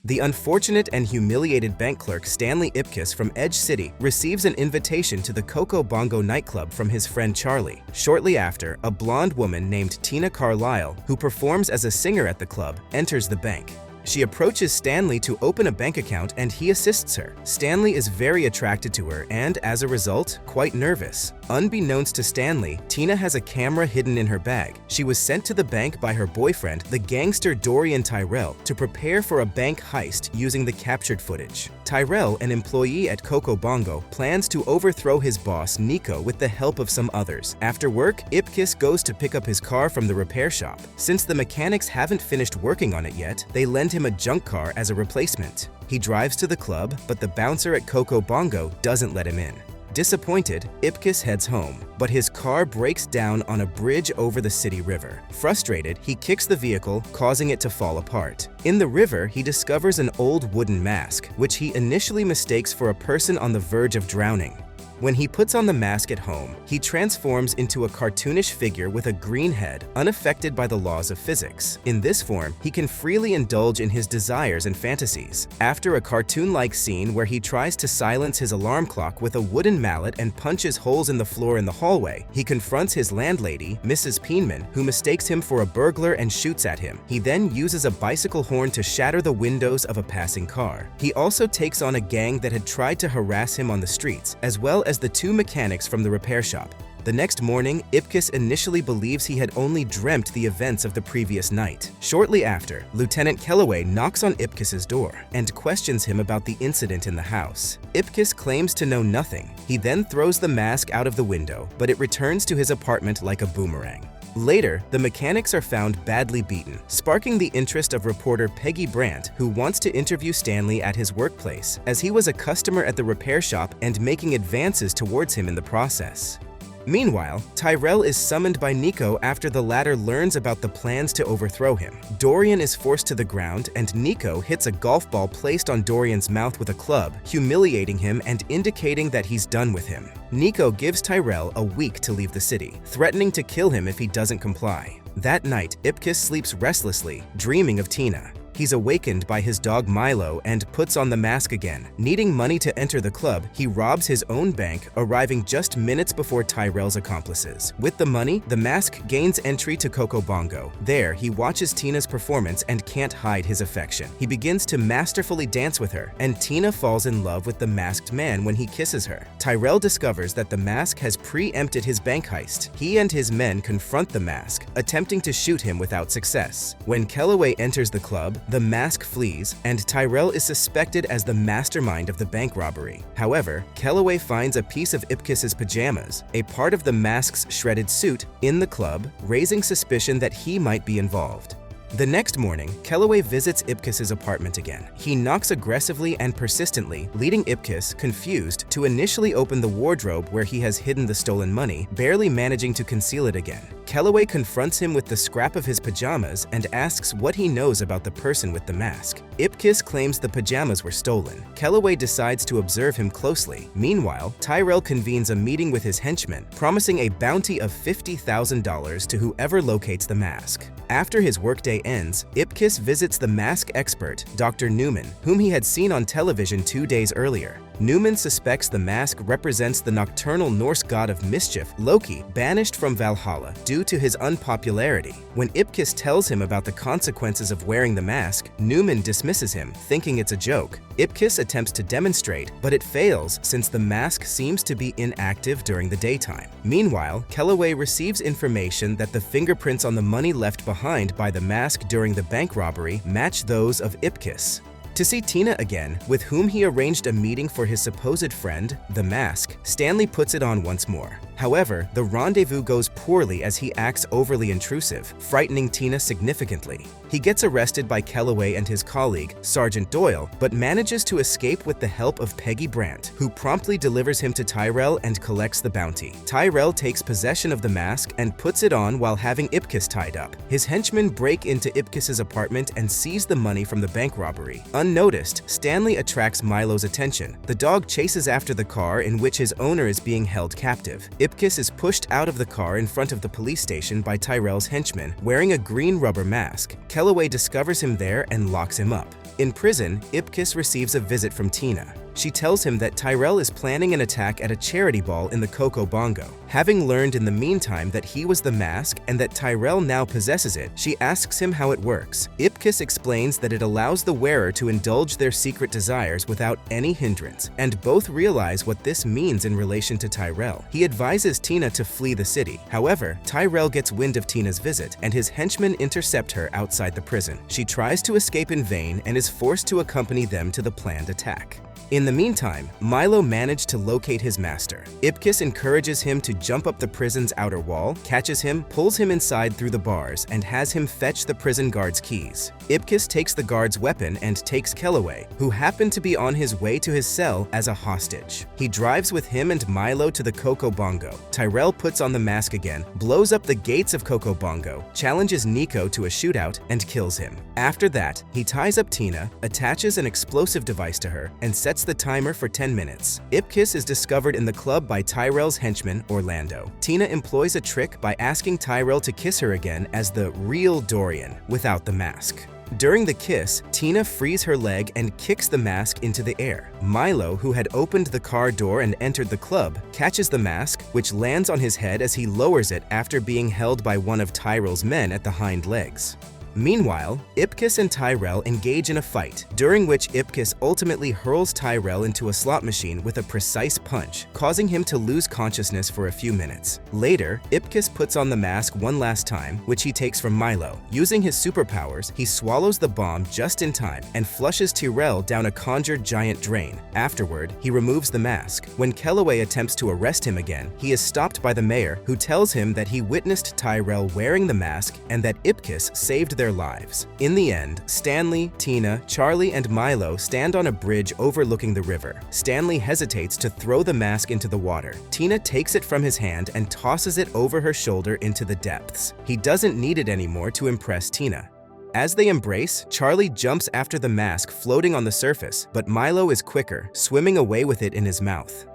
The unfortunate and humiliated bank clerk Stanley Ipkiss from Edge City receives an invitation to the Coco Bongo nightclub from his friend Charlie. Shortly after, a blonde woman named Tina Carlisle, who performs as a singer at the club, enters the bank. She approaches Stanley to open a bank account and he assists her. Stanley is very attracted to her and, as a result, quite nervous. Unbeknownst to Stanley, Tina has a camera hidden in her bag. She was sent to the bank by her boyfriend, the gangster Dorian Tyrell, to prepare for a bank heist using the captured footage. Tyrell, an employee at Coco Bongo, plans to overthrow his boss, Nico, with the help of some others. After work, Ipkiss goes to pick up his car from the repair shop. Since the mechanics haven't finished working on it yet, they lend him a junk car as a replacement. He drives to the club, but the bouncer at Coco Bongo doesn't let him in. Disappointed, Ipkiss heads home, but his car breaks down on a bridge over the city river. Frustrated, he kicks the vehicle, causing it to fall apart. In the river, he discovers an old wooden mask, which he initially mistakes for a person on the verge of drowning. When he puts on the mask at home, he transforms into a cartoonish figure with a green head, unaffected by the laws of physics. In this form, he can freely indulge in his desires and fantasies. After a cartoon-like scene where he tries to silence his alarm clock with a wooden mallet and punches holes in the floor in the hallway, he confronts his landlady, Mrs. Peenman, who mistakes him for a burglar and shoots at him. He then uses a bicycle horn to shatter the windows of a passing car. He also takes on a gang that had tried to harass him on the streets, as well as the two mechanics from the repair shop. The next morning, Ipkiss initially believes he had only dreamt the events of the previous night. Shortly after, Lieutenant Kellaway knocks on Ipkiss's door and questions him about the incident in the house. Ipkiss claims to know nothing. He then throws the mask out of the window, but it returns to his apartment like a boomerang. Later, the mechanics are found badly beaten, sparking the interest of reporter Peggy Brandt, who wants to interview Stanley at his workplace, as he was a customer at the repair shop and making advances towards him in the process. Meanwhile, Tyrell is summoned by Nico after the latter learns about the plans to overthrow him. Dorian is forced to the ground, and Nico hits a golf ball placed on Dorian's mouth with a club, humiliating him and indicating that he's done with him. Nico gives Tyrell a week to leave the city, threatening to kill him if he doesn't comply. That night, Ipkiss sleeps restlessly, dreaming of Tina. He's awakened by his dog Milo and puts on the mask again. Needing money to enter the club, he robs his own bank, arriving just minutes before Tyrell's accomplices. With the money, the mask gains entry to Coco Bongo. There, he watches Tina's performance and can't hide his affection. He begins to masterfully dance with her, and Tina falls in love with the masked man when he kisses her. Tyrell discovers that the mask has preempted his bank heist. He and his men confront the mask, attempting to shoot him without success. When Kellaway enters the club, the mask flees, and Tyrell is suspected as the mastermind of the bank robbery. However, Kellaway finds a piece of Ipkiss's pajamas, a part of the mask's shredded suit, in the club, raising suspicion that he might be involved. The next morning, Kellaway visits Ipkiss's apartment again. He knocks aggressively and persistently, leading Ipkiss, confused, to initially open the wardrobe where he has hidden the stolen money, barely managing to conceal it again. Kellaway confronts him with the scrap of his pajamas and asks what he knows about the person with the mask. Ipkiss claims the pajamas were stolen. Kellaway decides to observe him closely. Meanwhile, Tyrell convenes a meeting with his henchmen, promising a bounty of $50,000 to whoever locates the mask. After his workday ends, Ipkiss visits the mask expert, Dr. Newman, whom he had seen on television 2 days earlier. Newman suspects the mask represents the nocturnal Norse god of mischief, Loki, banished from Valhalla due to his unpopularity. When Ipkiss tells him about the consequences of wearing the mask, Newman dismisses him, thinking it's a joke. Ipkiss attempts to demonstrate, but it fails since the mask seems to be inactive during the daytime. Meanwhile, Kellaway receives information that the fingerprints on the money left behind by the mask during the bank robbery match those of Ipkiss. To see Tina again, with whom he arranged a meeting for his supposed friend, the mask, Stanley puts it on once more. However, the rendezvous goes poorly as he acts overly intrusive, frightening Tina significantly. He gets arrested by Kellaway and his colleague, Sergeant Doyle, but manages to escape with the help of Peggy Brandt, who promptly delivers him to Tyrell and collects the bounty. Tyrell takes possession of the mask and puts it on while having Ipkiss tied up. His henchmen break into Ipkiss's apartment and seize the money from the bank robbery. Unnoticed, Stanley attracts Milo's attention. The dog chases after the car in which his owner is being held captive. Ipkiss is pushed out of the car in front of the police station by Tyrell's henchman, wearing a green rubber mask. Kellaway discovers him there and locks him up. In prison, Ipkiss receives a visit from Tina. She tells him that Tyrell is planning an attack at a charity ball in the Coco Bongo. Having learned in the meantime that he was the mask and that Tyrell now possesses it, she asks him how it works. Ipkiss explains that it allows the wearer to indulge their secret desires without any hindrance, and both realize what this means in relation to Tyrell. He advises Tina to flee the city. However, Tyrell gets wind of Tina's visit, and his henchmen intercept her outside the prison. She tries to escape in vain and is forced to accompany them to the planned attack. In the meantime, Milo managed to locate his master. Ipkiss encourages him to jump up the prison's outer wall, catches him, pulls him inside through the bars, and has him fetch the prison guard's keys. Ipkiss takes the guard's weapon and takes Kellaway, who happened to be on his way to his cell, as a hostage. He drives with him and Milo to the Coco Bongo. Tyrell puts on the mask again, blows up the gates of Coco Bongo, challenges Nico to a shootout, and kills him. After that, he ties up Tina, attaches an explosive device to her, and sets the timer for 10 minutes. Ipkiss is discovered in the club by Tyrell's henchman, Orlando. Tina employs a trick by asking Tyrell to kiss her again as the real Dorian, without the mask. During the kiss, Tina frees her leg and kicks the mask into the air. Milo, who had opened the car door and entered the club, catches the mask, which lands on his head as he lowers it after being held by one of Tyrell's men at the hind legs. Meanwhile, Ipkiss and Tyrell engage in a fight, during which Ipkiss ultimately hurls Tyrell into a slot machine with a precise punch, causing him to lose consciousness for a few minutes. Later, Ipkiss puts on the mask one last time, which he takes from Milo. Using his superpowers, he swallows the bomb just in time and flushes Tyrell down a conjured giant drain. Afterward, he removes the mask. When Kellaway attempts to arrest him again, he is stopped by the mayor, who tells him that he witnessed Tyrell wearing the mask and that Ipkiss saved their lives. In the end, Stanley, Tina, Charlie, and Milo stand on a bridge overlooking the river. Stanley hesitates to throw the mask into the water. Tina takes it from his hand and tosses it over her shoulder into the depths. He doesn't need it anymore to impress Tina. As they embrace, Charlie jumps after the mask floating on the surface, but Milo is quicker, swimming away with it in his mouth.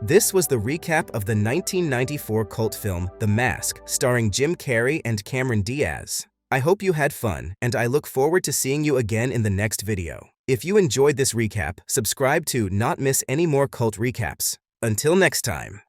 This was the recap of the 1994 cult film The Mask, starring Jim Carrey and Cameron Diaz. I hope you had fun, and I look forward to seeing you again in the next video. If you enjoyed this recap, subscribe to not miss any more cult recaps. Until next time.